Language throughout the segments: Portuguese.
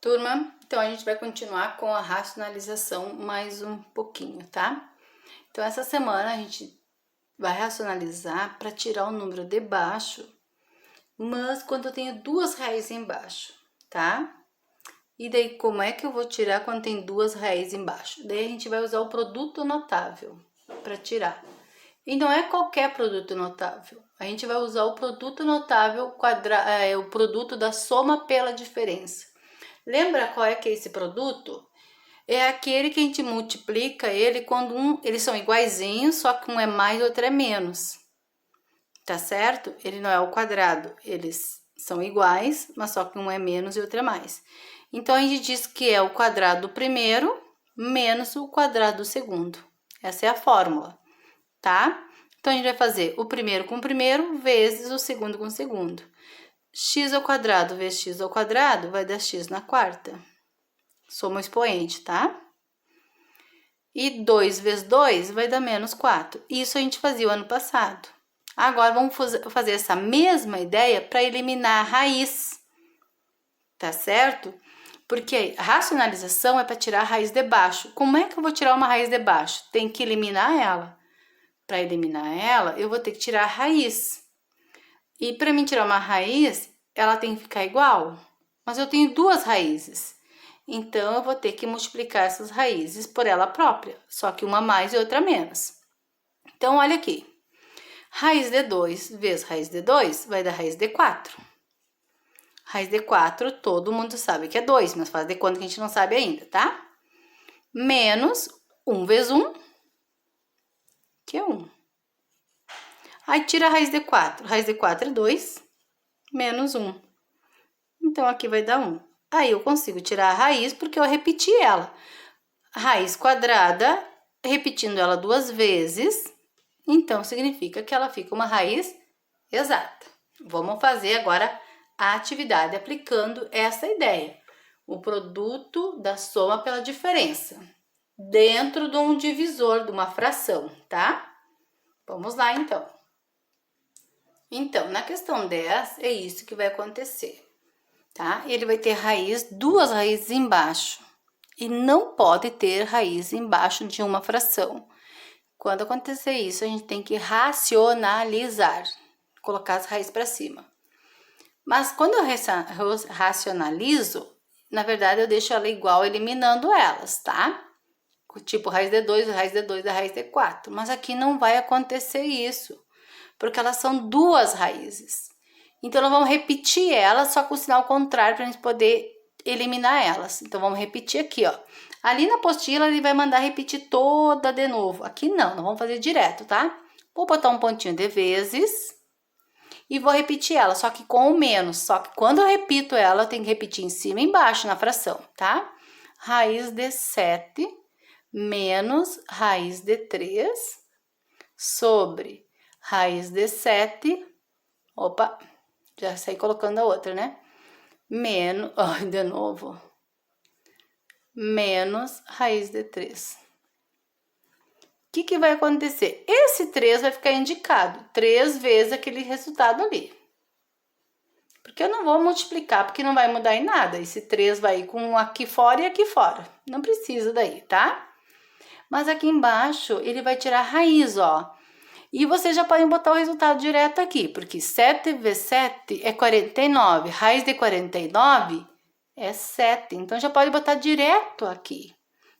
Turma, então a gente vai continuar com a racionalização mais um pouquinho, tá? Então essa semana a gente vai racionalizar para tirar o número de baixo, mas quando eu tenho duas raízes embaixo, tá? E daí como é que eu vou tirar quando tem duas raízes embaixo? Daí a gente vai usar o produto notável para tirar. E não é qualquer produto notável. A gente vai usar o produto notável, o produto da soma pela diferença. Lembra qual é que é esse produto? É aquele que a gente multiplica ele quando eles são iguaizinhos, só que um é mais e outro é menos. Tá certo? Ele não é o quadrado, eles são iguais, mas só que um é menos e outro é mais. Então a gente diz que é o quadrado do primeiro menos o quadrado do segundo. Essa é a fórmula, tá? Então a gente vai fazer o primeiro com o primeiro vezes o segundo com o segundo. X ao quadrado vezes x ao quadrado vai dar x na quarta. Soma expoente, tá? E 2 vezes 2 vai dar menos 4. Isso a gente fazia o ano passado. Agora, vamos fazer essa mesma ideia para eliminar a raiz. Tá certo? Porque a racionalização é para tirar a raiz de baixo. Como é que eu vou tirar uma raiz de baixo? Tem que eliminar ela. Para eliminar ela, eu vou ter que tirar a raiz. E para mim tirar uma raiz, ela tem que ficar igual. Mas eu tenho duas raízes. Então, eu vou ter que multiplicar essas raízes por ela própria, só que uma mais e outra menos. Então, olha aqui. Raiz de 2 vezes raiz de 2 vai dar raiz de 4. Raiz de 4, todo mundo sabe que é 2, mas faz de conta que a gente não sabe ainda, tá? Menos 1 vezes 1, que é 1. Aí, tira a raiz de 4. Raiz de 4 é 2, menos 1. Então, aqui vai dar 1. Aí, eu consigo tirar a raiz porque eu repeti ela. Raiz quadrada, repetindo ela duas vezes, então significa que ela fica uma raiz exata. Vamos fazer agora a atividade aplicando essa ideia. O produto da soma pela diferença, dentro de um divisor, de uma fração, tá? Vamos lá, então. Então, na questão 10, é isso que vai acontecer, tá? Ele vai ter duas raízes embaixo. E não pode ter raiz embaixo de uma fração. Quando acontecer isso, a gente tem que racionalizar, colocar as raízes para cima. Mas quando eu racionalizo, na verdade eu deixo ela igual eliminando elas, tá? Tipo raiz de 2, raiz de 2 e raiz de 4. Mas aqui não vai acontecer isso, porque elas são duas raízes. Então, nós vamos repetir elas, só com o sinal contrário para a gente poder eliminar elas. Então, vamos repetir aqui, ó. Ali na apostila, ele vai mandar repetir toda de novo. Aqui não, nós vamos fazer direto, tá? Vou botar um pontinho de vezes e vou repetir ela, só que com o menos. Só que quando eu repito ela, eu tenho que repetir em cima e embaixo na fração, tá? Raiz de 7 menos raiz de 3 sobre raiz de 7. Opa! Já saí colocando a outra, né? Menos, de novo. Menos raiz de 3. O que vai acontecer? Esse 3 vai ficar indicado 3 vezes aquele resultado ali. Porque eu não vou multiplicar, porque não vai mudar em nada. Esse 3 vai com aqui fora e aqui fora. Não precisa daí, tá? Mas aqui embaixo, ele vai tirar a raiz, ó. E vocês já podem botar o resultado direto aqui, porque 7 vezes 7 é 49. Raiz de 49 é 7. Então, já pode botar direto aqui,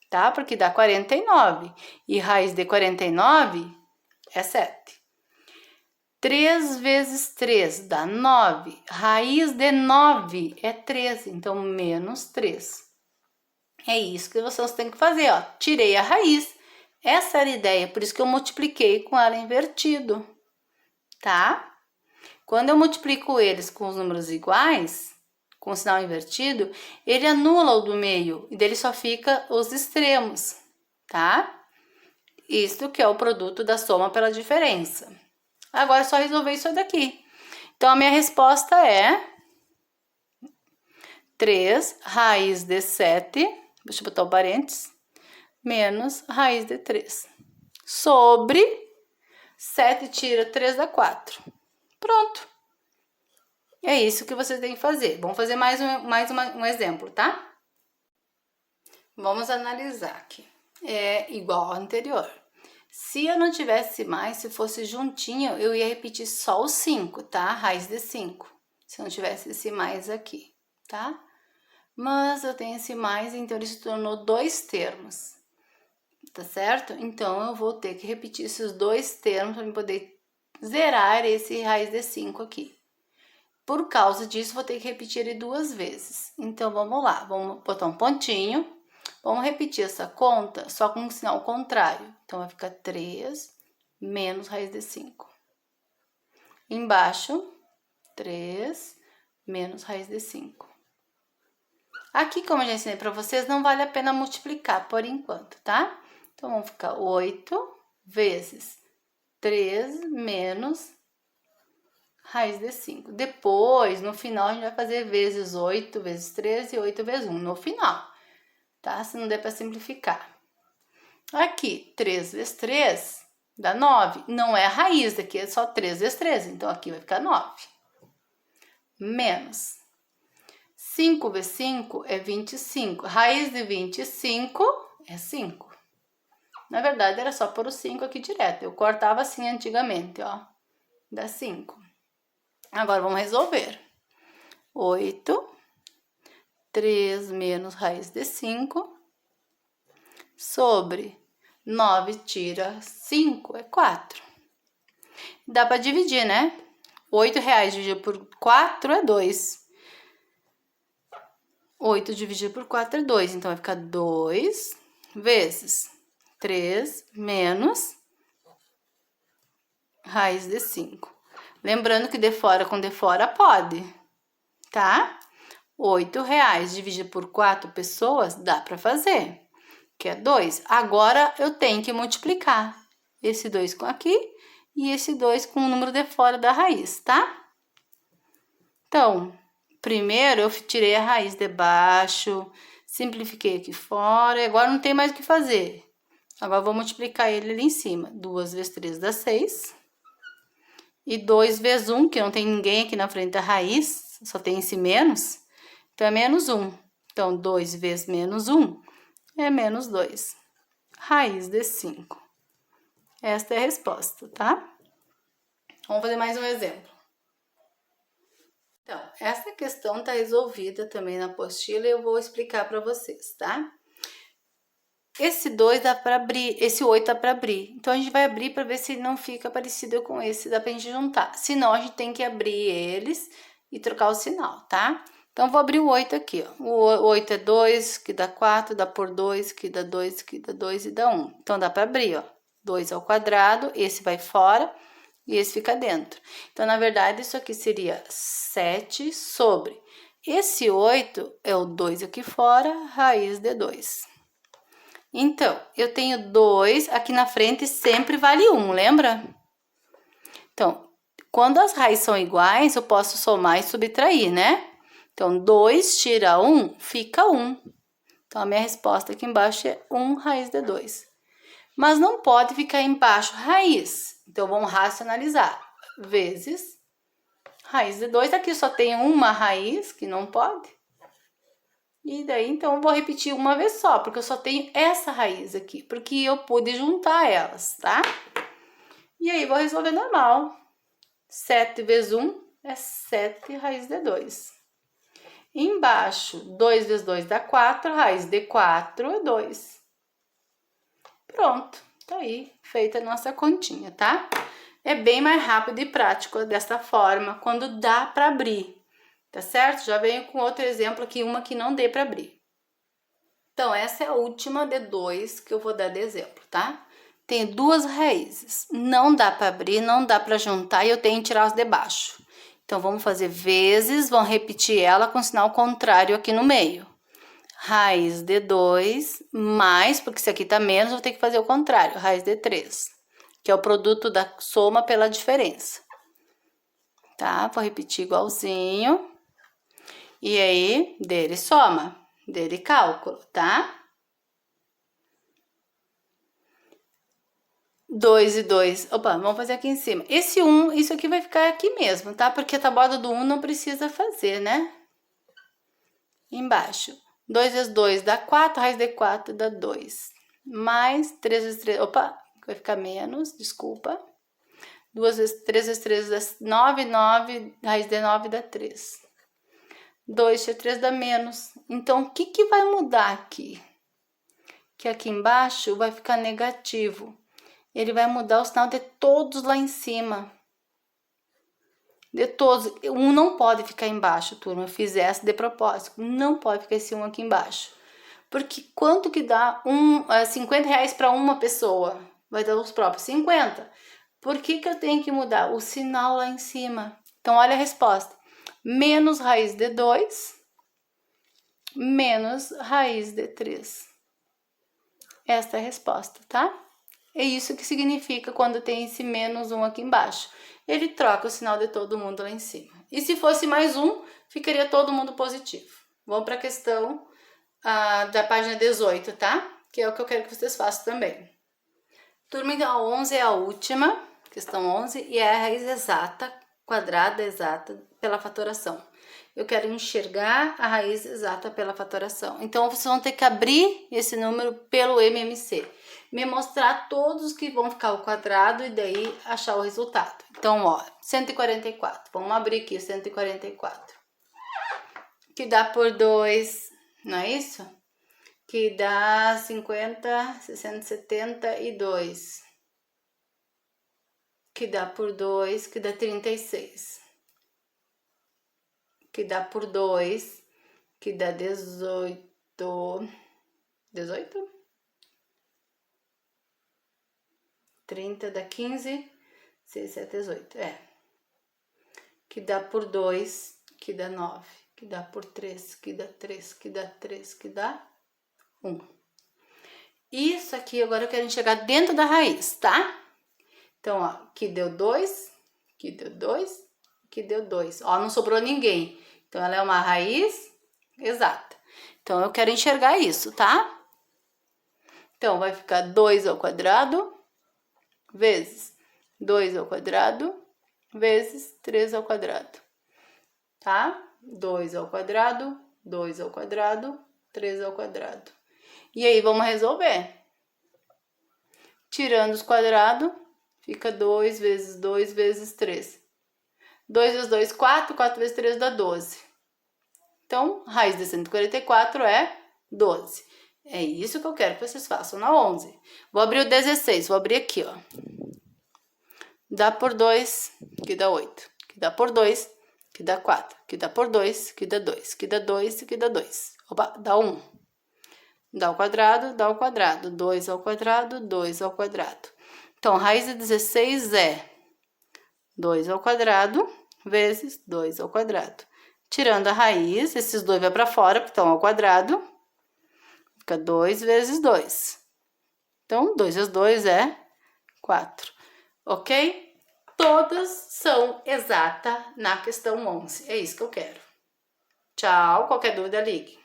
tá? Porque dá 49. E raiz de 49 é 7. 3 vezes 3 dá 9. Raiz de 9 é 13. Então, menos 3. É isso que vocês têm que fazer, ó. Tirei a raiz. Essa era a ideia, por isso que eu multipliquei com ela invertido, tá? Quando eu multiplico eles com os números iguais, com o sinal invertido, ele anula o do meio e dele só fica os extremos, tá? Isso que é o produto da soma pela diferença. Agora é só resolver isso daqui. Então, a minha resposta é 3 raiz de 7, deixa eu botar o parênteses, menos raiz de 3. Sobre 7 tira 3 dá 4. Pronto. É isso que você tem que fazer. Vamos fazer mais um exemplo, tá? Vamos analisar aqui. É igual ao anterior. Se eu não tivesse mais, se fosse juntinho, eu ia repetir só o 5, tá? Raiz de 5. Se não tivesse esse mais aqui, tá? Mas eu tenho esse mais, então ele se tornou dois termos, tá certo? Então, eu vou ter que repetir esses dois termos para poder zerar esse raiz de 5 aqui. Por causa disso, vou ter que repetir ele duas vezes. Então, vamos lá. Vamos botar um pontinho. Vamos repetir essa conta só com um sinal contrário. Então, vai ficar 3 menos raiz de 5. Embaixo, 3 menos raiz de 5. Aqui, como eu já ensinei para vocês, não vale a pena multiplicar por enquanto, tá? Então, vamos ficar 8 vezes 3 menos raiz de 5. Depois, no final, a gente vai fazer vezes 8 vezes 3 e 8 vezes 1 no final, tá? Se não der para simplificar. Aqui, 3 vezes 3 dá 9. Não é a raiz, aqui é só 3 vezes 3, então aqui vai ficar 9. Menos 5 vezes 5 é 25. Raiz de 25 é 5. Na verdade, era só pôr o 5 aqui direto. Eu cortava assim antigamente, ó. Dá 5. Agora, vamos resolver. 8, 3 menos raiz de 5, sobre 9 tira 5, é 4. Dá para dividir, né? 8 reais dividido por 4 é 2. 8 dividido por 4 é 2, então vai ficar 2 vezes 3 menos raiz de 5. Lembrando que de fora com de fora pode, tá? 8 reais dividido por 4 pessoas dá para fazer, que é 2. Agora eu tenho que multiplicar esse 2 com aqui e esse 2 com o número de fora da raiz, tá? Então, primeiro eu tirei a raiz de baixo, simplifiquei aqui fora e agora não tem mais o que fazer. Agora vou multiplicar ele ali em cima. 2 vezes 3 dá 6. E 2 vezes 1, que não tem ninguém aqui na frente da raiz, só tem esse menos, então é menos 1. Então, 2 vezes menos 1 é menos 2. Raiz de 5. Esta é a resposta, tá? Vamos fazer mais um exemplo. Então, essa questão tá resolvida também na apostila e eu vou explicar para vocês, tá? Esse 2 dá para abrir, esse 8 dá para abrir. Então, a gente vai abrir para ver se não fica parecido com esse, dá pra gente juntar. Senão, a gente tem que abrir eles e trocar o sinal, tá? Então, vou abrir o 8 aqui, ó. O 8 é 2, que dá 4, dá por 2, que dá 2, que dá 2 e dá 1. Então, dá para abrir, ó. 2 ao quadrado, esse vai fora e esse fica dentro. Então, na verdade, isso aqui seria 7 sobre. Esse 8 é o 2 aqui fora, raiz de 2. Então, eu tenho 2, aqui na frente sempre vale 1, lembra? Então, quando as raízes são iguais, eu posso somar e subtrair, né? Então, 2 tira 1, fica 1. Então, a minha resposta aqui embaixo é 1 raiz de 2. Mas não pode ficar embaixo raiz. Então, vamos racionalizar. Vezes raiz de 2. Aqui só tem uma raiz, que não pode. E daí, então, eu vou repetir uma vez só, porque eu só tenho essa raiz aqui, porque eu pude juntar elas, tá? E aí, vou resolver normal. 7 vezes 1 é 7 raiz de 2. Embaixo, 2 vezes 2 dá 4, raiz de 4 é 2. Pronto, tá aí, feita a nossa continha, tá? É bem mais rápido e prático dessa forma, quando dá para abrir. Tá certo? Já venho com outro exemplo aqui, uma que não dê para abrir. Então, essa é a última de 2 que eu vou dar de exemplo, tá? Tem duas raízes, não dá para abrir, não dá para juntar e eu tenho que tirar as de baixo. Então, vamos fazer vezes, vamos repetir ela com sinal contrário aqui no meio. Raiz de 2 mais, porque se aqui tá menos, eu vou ter que fazer o contrário, raiz de 3, que é o produto da soma pela diferença. Tá? Vou repetir igualzinho. E aí, dele soma, dele cálculo, tá? 2 e 2. Opa, vamos fazer aqui em cima. Esse 1, isso aqui vai ficar aqui mesmo, tá? Porque a tabuada do 1 não precisa fazer, né? Embaixo. 2 vezes 2 dá 4, raiz de 4 dá 2. Mais 3 vezes 3, opa, vai ficar menos, desculpa. 2 vezes 3 vezes 3 dá 9, 9, raiz de 9 dá 3. 2 vezes 3 dá menos. Então, o que que vai mudar aqui? Que aqui embaixo vai ficar negativo. Ele vai mudar o sinal de todos lá em cima. De todos. Um não pode ficar embaixo, turma. Eu fiz essa de propósito. Não pode ficar esse 1 aqui embaixo. Porque quanto que dá 50 reais para uma pessoa? Vai dar os próprios 50. Por que que eu tenho que mudar? O sinal lá em cima. Então, olha a resposta. Menos raiz de 2, menos raiz de 3. Esta é a resposta, tá? É isso que significa quando tem esse menos 1 aqui embaixo. Ele troca o sinal de todo mundo lá em cima. E se fosse mais 1, ficaria todo mundo positivo. Vamos para a questão da página 18, tá? Que é o que eu quero que vocês façam também. Turma, então, a 11 é a última, questão 11, e é a raiz exata, quadrada exata, pela fatoração. Eu quero enxergar a raiz exata pela fatoração. Então, vocês vão ter que abrir esse número pelo MMC. Me mostrar todos que vão ficar ao quadrado e daí achar o resultado. Então, ó, 144. Vamos abrir aqui o 144. Que dá por 2, não é isso? Que dá 50, 60, 72. Que dá por 2, que dá 36. Que dá por 2, que dá 18. 18? 30 dá 15, 6, 7, 18. É. Que dá por 2, que dá 9. Que dá por 3, que dá 3, que dá 3, que dá 1. Isso aqui agora eu quero enxergar dentro da raiz, tá? Então, ó, que deu 2, que deu 2, que deu 2. Ó, não sobrou ninguém. Então, ela é uma raiz exata. Então, eu quero enxergar isso, tá? Então, vai ficar 2 ao quadrado vezes 2 ao quadrado vezes 3 ao quadrado, tá? 2 ao quadrado, 2 ao quadrado, 3 ao quadrado. E aí, vamos resolver. Tirando os quadrados, fica 2 vezes 2 vezes 3. 2 vezes 2, 4. 4 vezes 3 dá 12. Então, raiz de 144 é 12. É isso que eu quero que vocês façam na 11. Vou abrir o 16. Vou abrir aqui, ó. Dá por 2, que dá 8. Que dá por 2, que dá 4. Que dá por 2, que dá 2. Que dá 2, que dá 2. Opa, dá 1. Dá ao quadrado, dá ao quadrado. 2 ao quadrado, 2 ao quadrado. Então, raiz de 16 é 2 ao quadrado vezes 2 ao quadrado. Tirando a raiz, esses dois vai para fora, porque estão ao quadrado. Fica 2 vezes 2. Então, 2 vezes 2 é 4. Ok? Todas são exatas na questão 11. É isso que eu quero. Tchau. Qualquer dúvida, ligue.